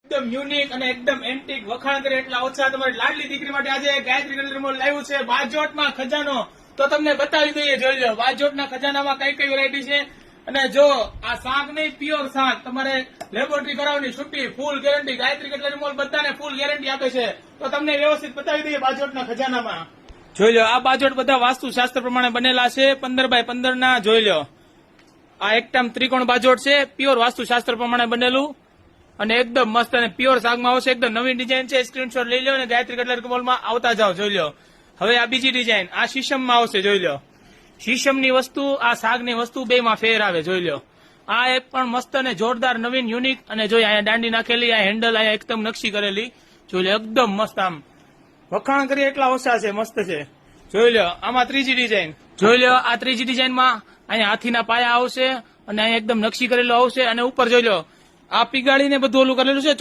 એકદમ યુનિક અને એકદમ એન્ટિક વખાણ કરે એટલા ઓછા તમારી લાડલી દીકરી માટે આજે ગાયત્રી કલર મોલ લાવ્યું છે બાજોટમાં ખજાનો. તો તમને બતાવી દઈએ, જોઈ લો બાજોટના ખજાનામાં કઈ કઈ વેરાયટી છે. અને જો આ શાક નહીં, પ્યોર શાક, તમારે લેબોરેટરી કરાવવાની છૂટી, full guarantee. Gayatri cutlery mall બધાને ફૂલ ગેરંટી આપે છે. તો તમને વ્યવસ્થિત બતાવી દઈએ બાજોટના ખજાનામાં. જોઈ લો આ બાજોટ બધા વાસ્તુશાસ્ત્ર પ્રમાણે બનેલા છે, 15x15 ના. જોઈ લો આ એકદમ ત્રિકોણ બાજોટ છે, પ્યોર વાસ્તુશાસ્ત્ર પ્રમાણે બનેલું અને એકદમ મસ્ત અને પ્યોર શાકમાં આવશે. એકદમ નવી ડિઝાઇન છે, સ્ક્રીનશોટ લઈ લો અને ગાયત્રી કટલરી મોલમાં આવતા જાઓ. જોઈ લો હવે આ બીજી ડિઝાઇન, આ શીશમમાં આવશે. જોઈ લો શીશમની વસ્તુ, આ શાકની વસ્તુ બે માં ફેર આવે. જોઈ લો આ એક પણ મસ્ત અને જોરદાર નવીન યુનિક. અને જોઈ અહીંયા દાંડી નાખેલી, આ હેન્ડલ અહીંયા એકદમ નકશી કરેલી. જોઈ લો એકદમ મસ્ત, આમ વખાણ કરી એટલા ઓછા છે, મસ્ત છે. જોઈ લો આમાં ત્રીજી ડિઝાઇન. જોઈ લો આ ત્રીજી ડિઝાઇનમાં અહીંયા હાથીના પાયા આવશે અને અહીંયા એકદમ નકશી કરેલું આવશે. અને ઉપર જોઈ લો આ પીગાળીને બધું ઓલું કરેલું છે.